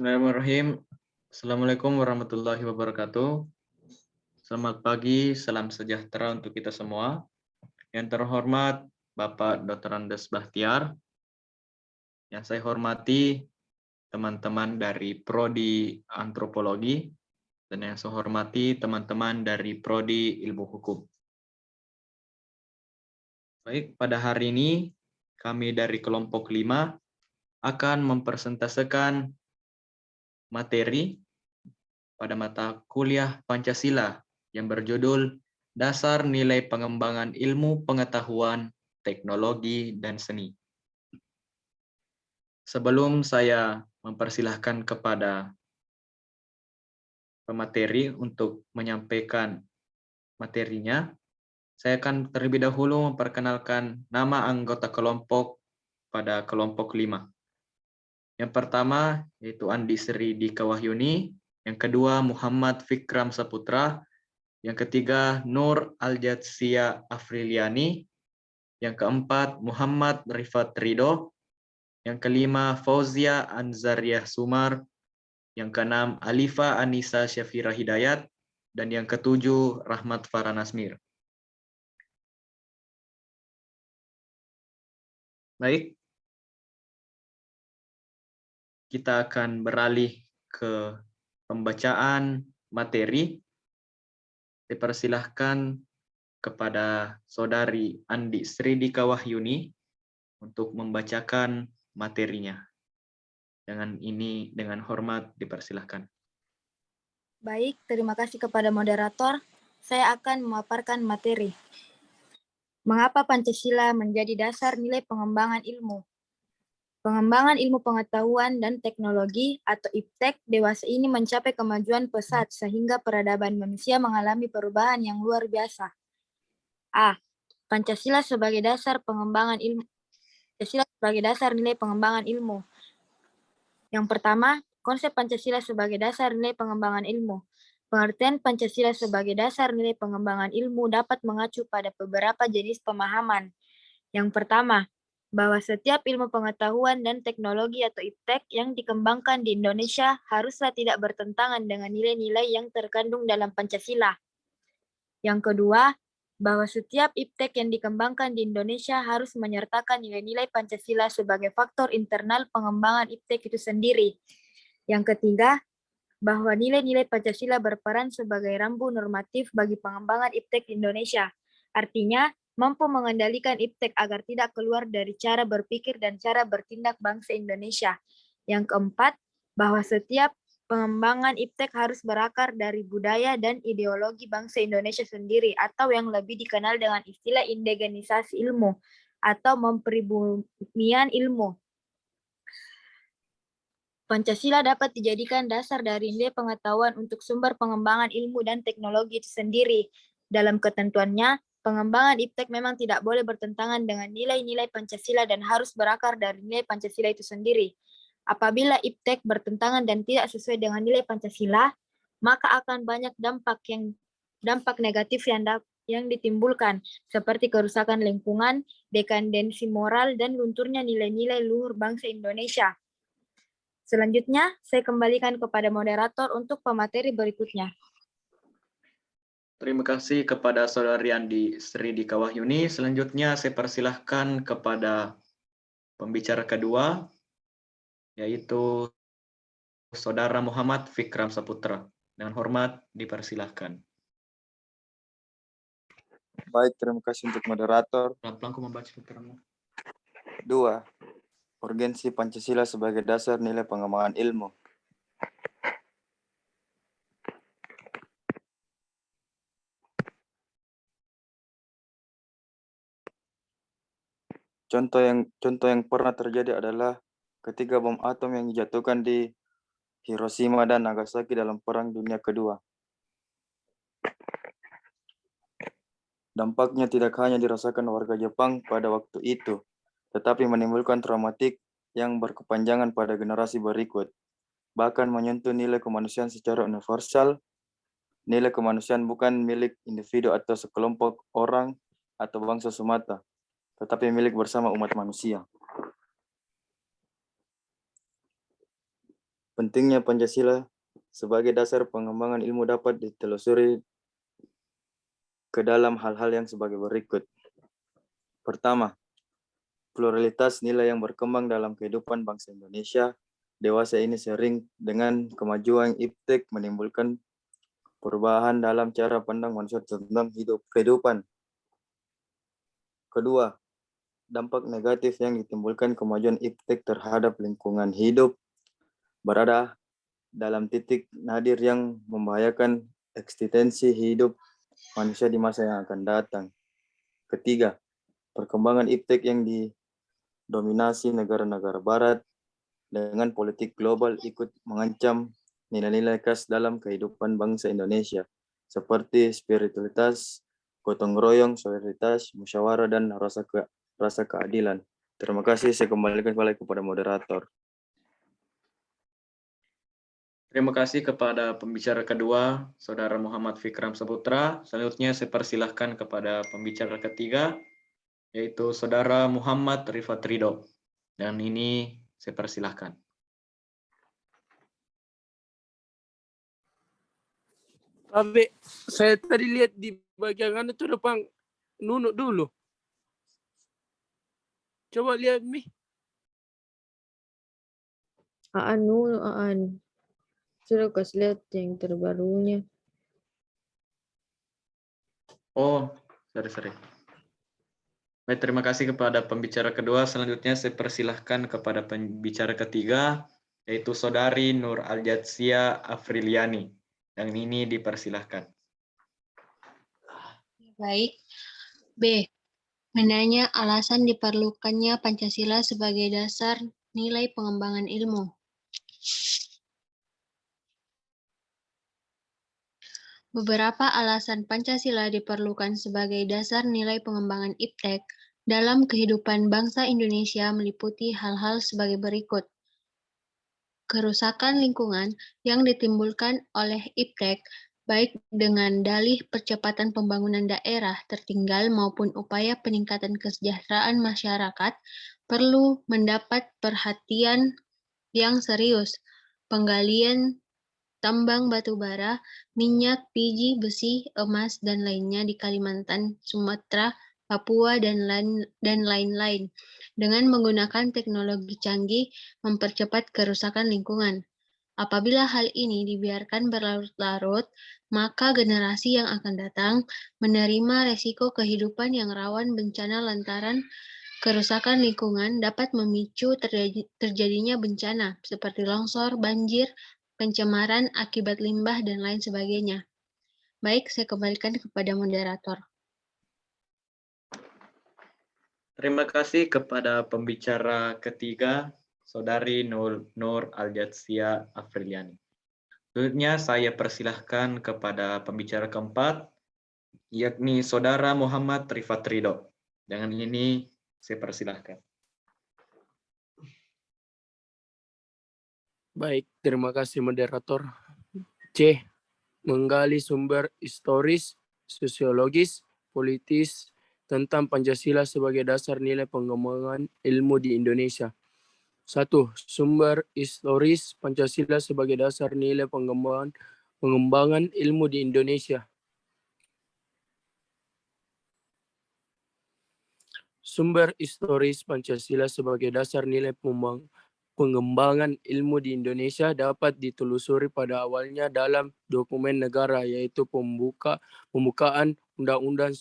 Bismillahirrahmanirrahim. Assalamualaikum warahmatullahi wabarakatuh. Selamat pagi, salam sejahtera untuk kita semua. Yang terhormat Bapak Dr. Andes Bahtiar, yang saya hormati teman-teman dari Prodi Antropologi, dan yang saya hormati teman-teman dari Prodi Ilmu Hukum. Baik, pada hari ini kami dari kelompok 5 akan mempresentasikan materi pada mata kuliah Pancasila yang berjudul Dasar Nilai Pengembangan Ilmu Pengetahuan, Teknologi, dan Seni. Sebelum saya mempersilahkan kepada pemateri untuk menyampaikan materinya, saya akan terlebih dahulu memperkenalkan nama anggota kelompok pada kelompok 5. Yang pertama yaitu Andi Sri Dika Wahyuni, yang kedua Muhammad Fikram Saputra, yang ketiga Nur Aljatsia Afriliani, yang keempat Muhammad Rifat Ridho, yang kelima Fauzia Anzariah Sumar, yang keenam Alifa Anissa Syafira Hidayat, dan yang ketujuh Rahmat Farah Nasmir. Baik, kita akan beralih ke pembacaan materi. Dipersilahkan kepada Saudari Andi Sri Dika Wahyuni untuk membacakan materinya. Dengan hormat dipersilahkan. Baik, terima kasih kepada moderator. Saya akan memaparkan materi. Mengapa Pancasila menjadi dasar nilai pengembangan ilmu? Pengembangan ilmu pengetahuan dan teknologi atau IPTEK dewasa ini mencapai kemajuan pesat sehingga peradaban manusia mengalami perubahan yang luar biasa. A. Pancasila sebagai dasar pengembangan ilmu. Pancasila sebagai dasar nilai pengembangan ilmu. Yang pertama, konsep Pancasila sebagai dasar nilai pengembangan ilmu. Pengertian Pancasila sebagai dasar nilai pengembangan ilmu dapat mengacu pada beberapa jenis pemahaman. Yang pertama, bahwa setiap ilmu pengetahuan dan teknologi atau IPTEK yang dikembangkan di Indonesia haruslah tidak bertentangan dengan nilai-nilai yang terkandung dalam Pancasila. Yang kedua, bahwa setiap IPTEK yang dikembangkan di Indonesia harus menyertakan nilai-nilai Pancasila sebagai faktor internal pengembangan IPTEK itu sendiri. Yang ketiga, bahwa nilai-nilai Pancasila berperan sebagai rambu normatif bagi pengembangan IPTEK di Indonesia. Artinya, mampu mengendalikan IPTEK agar tidak keluar dari cara berpikir dan cara bertindak bangsa Indonesia. Yang keempat, bahwa setiap pengembangan IPTEK harus berakar dari budaya dan ideologi bangsa Indonesia sendiri atau yang lebih dikenal dengan istilah indigenisasi ilmu atau mempribumian ilmu. Pancasila dapat dijadikan dasar dari nilai pengetahuan untuk sumber pengembangan ilmu dan teknologi itu sendiri. Dalam ketentuannya, pengembangan IPTEK memang tidak boleh bertentangan dengan nilai-nilai Pancasila dan harus berakar dari nilai Pancasila itu sendiri. Apabila IPTEK bertentangan dan tidak sesuai dengan nilai Pancasila, maka akan banyak dampak negatif yang ditimbulkan, seperti kerusakan lingkungan, dekandensi moral, dan lunturnya nilai-nilai luhur bangsa Indonesia. Selanjutnya, saya kembalikan kepada moderator untuk pemateri berikutnya. Terima kasih kepada Saudari Andi Sri Dika Wahyuni. Selanjutnya saya persilahkan kepada pembicara kedua, yaitu Saudara Muhammad Fikram Saputra. Dengan hormat dipersilahkan. Baik, terima kasih untuk moderator. Pelan-pelan membaca Fikrammu. 2. Urgensi Pancasila sebagai dasar nilai pengembangan ilmu. Contoh yang pernah terjadi adalah ketika bom atom yang dijatuhkan di Hiroshima dan Nagasaki dalam Perang Dunia Kedua. Dampaknya tidak hanya dirasakan warga Jepang pada waktu itu, tetapi menimbulkan traumatik yang berkepanjangan pada generasi berikut, bahkan menyentuh nilai kemanusiaan secara universal. Nilai kemanusiaan bukan milik individu atau sekelompok orang atau bangsa semata, tetapi milik bersama umat manusia. pentingnya Pancasila sebagai dasar pengembangan ilmu dapat ditelusuri ke dalam hal-hal yang sebagai berikut. Pertama, pluralitas nilai yang berkembang dalam kehidupan bangsa Indonesia dewasa ini sering dengan kemajuan iptek menimbulkan perubahan dalam cara pandang manusia tentang kehidupan. Kedua, dampak negatif yang ditimbulkan kemajuan iptek terhadap lingkungan hidup berada dalam titik nadir yang membahayakan eksistensi hidup manusia di masa yang akan datang. Ketiga, perkembangan iptek yang didominasi negara-negara barat dengan politik global ikut mengancam nilai-nilai khas dalam kehidupan bangsa Indonesia, seperti spiritualitas, gotong royong, solidaritas, musyawarah, dan rasa keadilan. Terima kasih, saya kembalikan kembali kepada moderator. Terima kasih kepada pembicara kedua, Saudara Muhammad Fikram Saputra. Selanjutnya saya persilahkan kepada pembicara ketiga, yaitu Saudara Muhammad Rifat Ridho. Dan ini saya persilahkan. Tapi saya tadi lihat di bagian itu depan nunuk dulu. Coba lihat Mi. Aan. Sudah kasih lihat yang terbarunya. Oh, sorry. Baik, terima kasih kepada pembicara kedua. Selanjutnya saya persilahkan kepada pembicara ketiga, yaitu Saudari Nur Aljatsia Afriliani. Yang ini dipersilahkan. Baik. B. Menanya alasan diperlukannya Pancasila sebagai dasar nilai pengembangan ilmu. Beberapa alasan Pancasila diperlukan sebagai dasar nilai pengembangan iptek dalam kehidupan bangsa Indonesia meliputi hal-hal sebagai berikut. Kerusakan lingkungan yang ditimbulkan oleh iptek, baik dengan dalih percepatan pembangunan daerah tertinggal maupun upaya peningkatan kesejahteraan masyarakat, perlu mendapat perhatian yang serius. Penggalian tambang batu bara, minyak, biji, besi, emas, dan lainnya di Kalimantan, Sumatera, Papua, dan lain-lain, dengan menggunakan teknologi canggih mempercepat kerusakan lingkungan. Apabila hal ini dibiarkan berlarut-larut, maka generasi yang akan datang menerima resiko kehidupan yang rawan bencana lantaran kerusakan lingkungan dapat memicu terjadinya bencana seperti longsor, banjir, pencemaran akibat limbah, dan lain sebagainya. Baik, saya kembalikan kepada moderator. Terima kasih kepada pembicara ketiga, Saudari Nur Aljatsia Afriliani. Selanjutnya saya persilahkan kepada pembicara keempat, yakni Saudara Muhammad Rifat Ridho. Dengan ini saya persilahkan. Baik, terima kasih moderator. C. Menggali sumber historis, sosiologis, politis tentang Pancasila sebagai dasar nilai pengembangan ilmu di Indonesia. 1. Sumber historis Pancasila sebagai dasar nilai pengembangan ilmu di Indonesia. Sumber historis Pancasila sebagai dasar nilai pengembangan ilmu di Indonesia dapat ditelusuri pada awalnya dalam dokumen negara, yaitu pembukaan Undang-Undang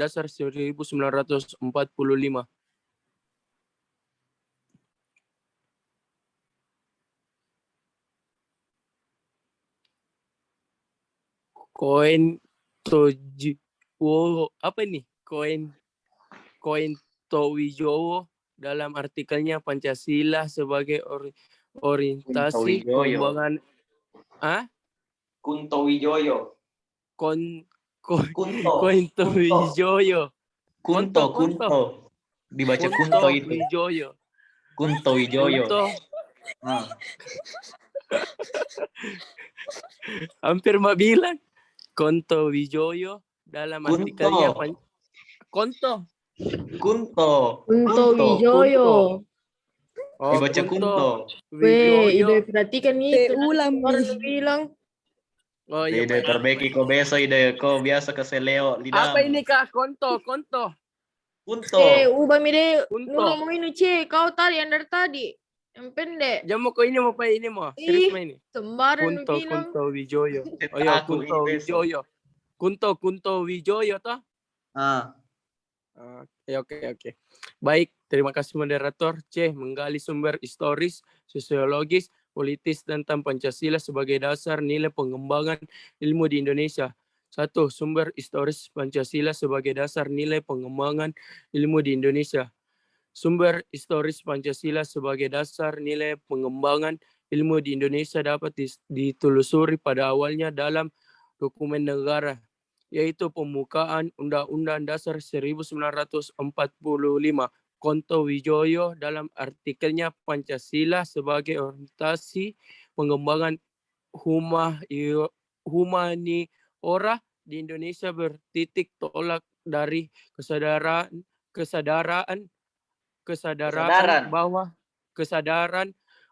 Dasar 1945. Koin Towijowo dalam artikelnya Pancasila sebagai orientasi pengembangan Kunto Wijoyo. Kunto. Dibaca Kunto itu. Kunto Wijoyo. Hampir mau bilang Kunto Wijoyo dalam artikelnya Kunto Wijoyo. Oh, Dibaca Kunto. Weh, Wijoyo. ide perhatikan itu. ulang, Orang Mi. bilang. Oh iya, Ide baik. perbaiki kau besok ide kau biasa ke seleo Apa lidamu. ini Kak? Konto. Kunto. Ubah mide. Kunto. Nuno mau ini, Kau tadi, yang dari tadi. Yang pendek. Jamu ko ini mau apa ini mau? Serius Ih, main ini? sembaran lu bilang. Kunto Wijoyo. Cetak Oh iya, aku ini Kunto besok. Wijoyo. Kunto Wijoyo toh? Ah, Oke. Baik, terima kasih moderator. C. Menggali sumber historis, sosiologis, politis tentang Pancasila sebagai dasar nilai pengembangan ilmu di Indonesia. 1. Sumber historis Pancasila sebagai dasar nilai pengembangan ilmu di Indonesia. Sumber historis Pancasila sebagai dasar nilai pengembangan ilmu di Indonesia dapat ditelusuri pada awalnya dalam dokumen negara, yaitu pembukaan Undang-Undang Dasar 1945. Konto Wijoyo dalam artikelnya Pancasila sebagai orientasi pengembangan humaniora di Indonesia bertitik tolak dari kesadaran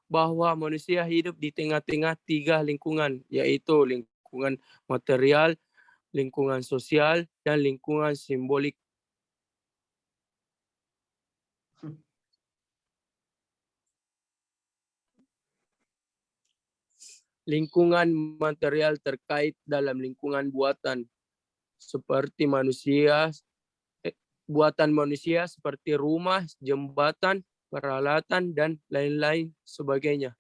bahwa manusia hidup di tengah-tengah 3 lingkungan, yaitu lingkungan material, lingkungan sosial, dan lingkungan simbolik. Lingkungan material terkait dalam lingkungan buatan seperti buatan manusia seperti rumah, jembatan, peralatan, dan lain-lain sebagainya.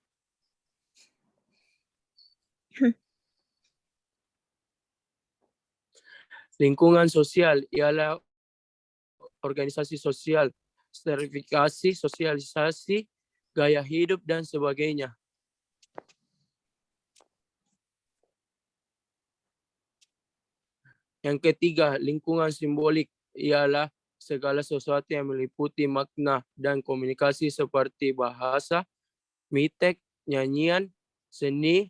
Lingkungan sosial ialah organisasi sosial, stratifikasi, sosialisasi, gaya hidup, dan sebagainya. Yang ketiga, lingkungan simbolik ialah segala sesuatu yang meliputi makna dan komunikasi seperti bahasa, mitek, nyanyian, seni,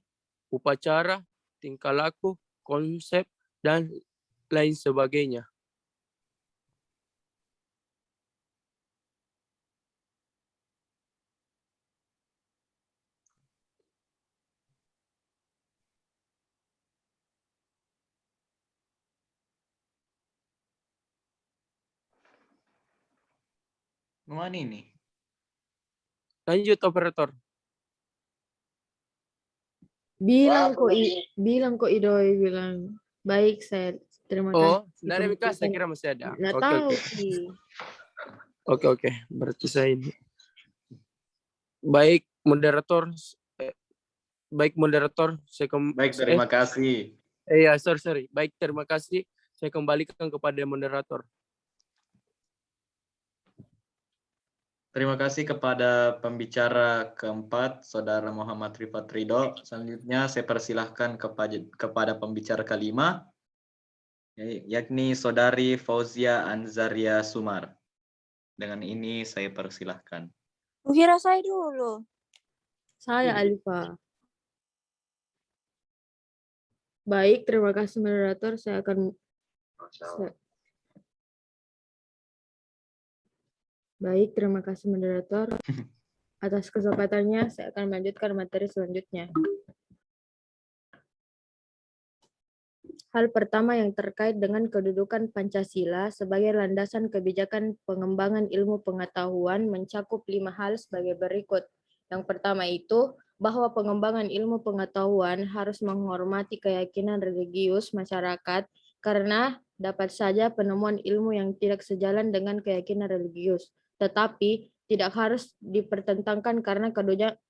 upacara, tingkah laku, konsep, dan lain sebagainya. mana ini? Lanjut operator. Bilang kok Idoi bilang. Baik, saya terima kasih. Oh, dari Mika saya kira masih ada. Nggak Oke, tahu oke. sih. Oke. Berarti saya ini. Baik moderator, saya Baik, terima kasih. sorry. Baik, terima kasih. Saya kembalikan kepada moderator. Terima kasih kepada pembicara keempat, Saudara Muhammad Rifat Ridho. Selanjutnya saya persilahkan kepada pembicara kelima, yakni Saudari Fauzia Anzaria Sumar. Dengan ini saya persilahkan. Kira saya dulu. Saya Alifa. Baik, terima kasih moderator. Baik, terima kasih moderator. Atas kesempatannya, saya akan melanjutkan materi selanjutnya. Hal pertama yang terkait dengan kedudukan Pancasila sebagai landasan kebijakan pengembangan ilmu pengetahuan mencakup 5 hal sebagai berikut. Yang pertama itu, bahwa pengembangan ilmu pengetahuan harus menghormati keyakinan religius masyarakat karena dapat saja penemuan ilmu yang tidak sejalan dengan keyakinan religius, tetapi tidak harus dipertentangkan karena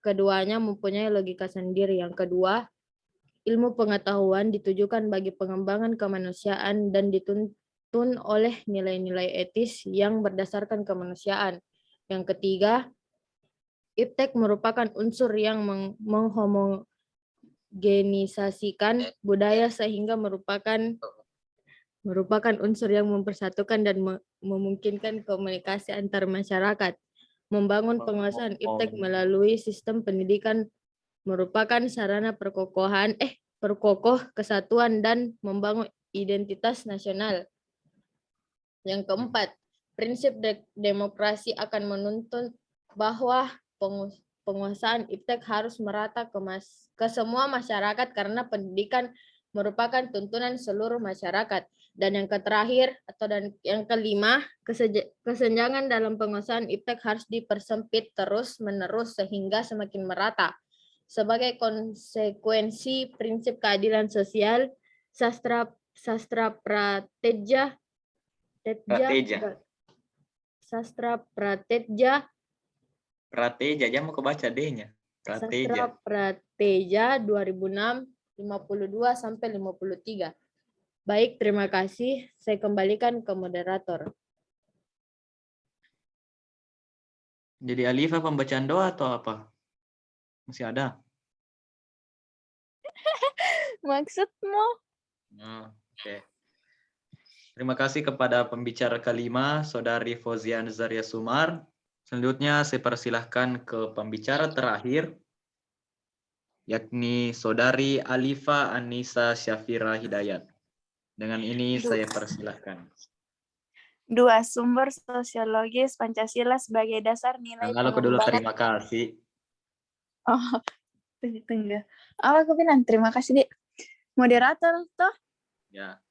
keduanya mempunyai logika sendiri. Yang kedua, ilmu pengetahuan ditujukan bagi pengembangan kemanusiaan dan dituntun oleh nilai-nilai etis yang berdasarkan kemanusiaan. Yang ketiga, iptek merupakan unsur yang menghomogenisasikan budaya sehingga merupakan unsur yang mempersatukan dan memungkinkan komunikasi antar masyarakat. Membangun penguasaan iptek melalui sistem pendidikan merupakan sarana perkokoh kesatuan dan membangun identitas nasional. Yang keempat, prinsip demokrasi akan menuntut bahwa penguasaan iptek harus merata ke semua masyarakat karena pendidikan merupakan tuntunan seluruh masyarakat. Dan yang terakhir yang kelima, kesenjangan dalam penguasaan iptek harus dipersempit terus-menerus sehingga semakin merata. Sebagai konsekuensi prinsip keadilan sosial, sastra prateja Prateja, jangan mau kebaca D-nya. Sastra Prateja. Prateja 2006 52 sampai 53. Baik, terima kasih. Saya kembalikan ke moderator. Jadi Alifa pembacaan doa atau apa? Masih ada? Maksudmu? Oh, oke. Terima kasih kepada pembicara kelima, Saudari Fauzian Zaria Sumar. Selanjutnya saya persilahkan ke pembicara terakhir, yakni Saudari Alifa Anissa Syafira Hidayat. Dengan ini saya persilahkan. 2. Sumber sosiologis Pancasila sebagai dasar nilai Halo dulu, pengembangan. terima kasih. Oh, tunggu. Apa aku bilang? Terima kasih, Dik. Moderator, toh? Ya.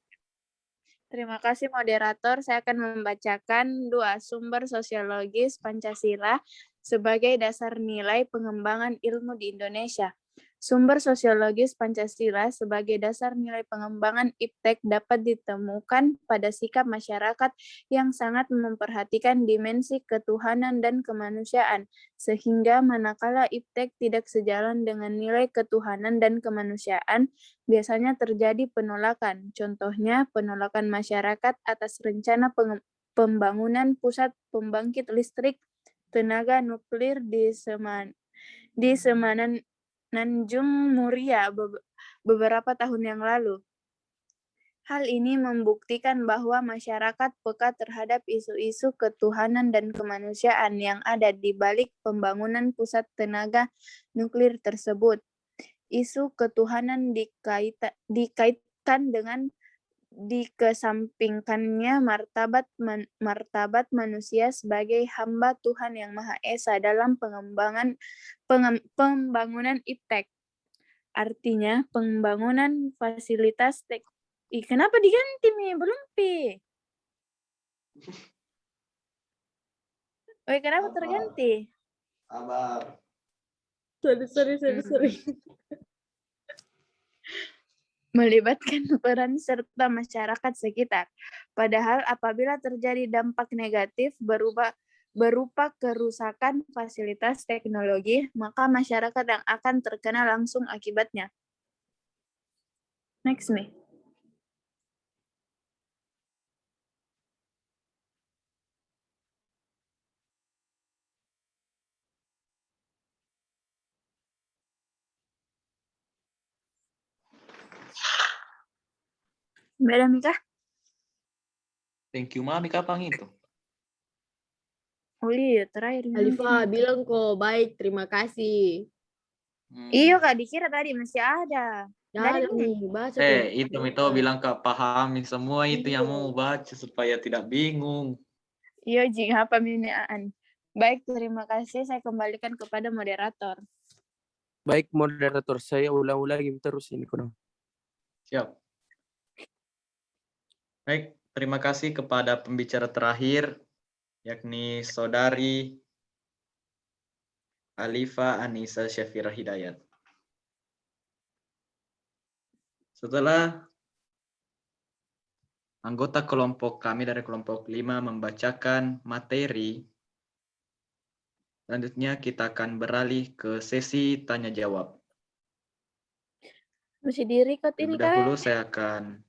Terima kasih, moderator. Saya akan membacakan 2 sumber sosiologis Pancasila sebagai dasar nilai pengembangan ilmu di Indonesia. Sumber sosiologis Pancasila sebagai dasar nilai pengembangan iptek dapat ditemukan pada sikap masyarakat yang sangat memperhatikan dimensi ketuhanan dan kemanusiaan, sehingga manakala iptek tidak sejalan dengan nilai ketuhanan dan kemanusiaan, biasanya terjadi penolakan. Contohnya, penolakan masyarakat atas rencana pembangunan pusat pembangkit listrik tenaga nuklir di Semenanjung Muria beberapa tahun yang lalu. Hal ini membuktikan bahwa masyarakat peka terhadap isu-isu ketuhanan dan kemanusiaan yang ada di balik pembangunan pusat tenaga nuklir tersebut. Isu ketuhanan dikaitkan dengan dikesampingkannya martabat manusia sebagai hamba Tuhan Yang Maha Esa dalam pembangunan iptek. Artinya, pembangunan fasilitas kenapa diganti, Mi? Belum, Pi. Kenapa terganti? Sabar. Sorry. Melibatkan peran serta masyarakat sekitar. Padahal apabila terjadi dampak negatif berupa kerusakan fasilitas teknologi, maka masyarakat yang akan terkena langsung akibatnya. Next, Mi. Beda, Mika? Thank you, Mami. Kapan itu? Oh iya, terakhir. Alifa bilang kok, baik, terima kasih. Iya, Kak, dikira tadi masih ada. Dari Dari nih, baca. Itu bilang Kak pahami semua itu yang mau baca supaya tidak bingung. Iya, Jing, apa minaan. Baik, terima kasih. Saya kembalikan kepada moderator. Baik, moderator, saya ulang-ulangi terus ini kurang. Siap. Baik, terima kasih kepada pembicara terakhir, yakni Saudari Alifa Anissa Syafira Hidayat. Setelah anggota kelompok kami dari kelompok 5 membacakan materi, selanjutnya kita akan beralih ke sesi tanya jawab. Masih di record ini, Terlebih dahulu Kak? saya akan